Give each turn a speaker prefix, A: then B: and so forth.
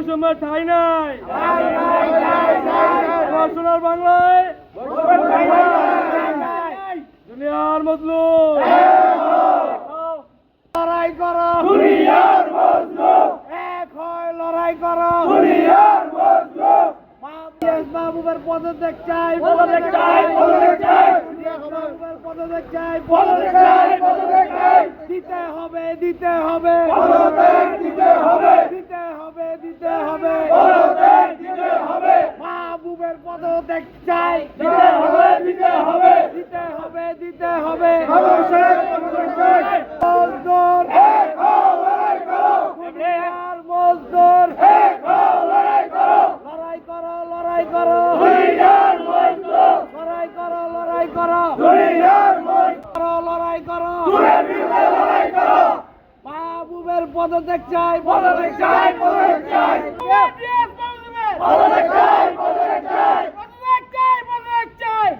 A: বৈষম্যের ঠাঁই নাই। সোনার বাংলায় দুনিয়ার মজলুম লড়াই করো, এক হয় লড়াই করো। মাহবুবের পদত্যাগ চাই, পদত্যাগ চাই, পদত্যাগ চাই, পদত্যাগ চাই। দিতে হবে, দিতে হবে, দিতে হবে, দিতে হবে, দিতে হবে, দিতে হবে। মাহবুবের পদত্যাগ চাই, দিতে হবে, দিতে হবে, দিতে হবে, দিতে হবে। মজদুর লড়াই করো, মজদুর লড়াই করো, লড়াই করো, লড়াই করো, লড়াই করো, লড়াই করো, লড়াই করো, লড়াই করো। মাহবুবের পদত্যাগ চাই, পদত্যাগ চাই, পদত্যাগ চাই, পদত্যাগ চাই, পদত্যাগ চাই, পদত্যাগ চাই, পদত্যাগ চাই।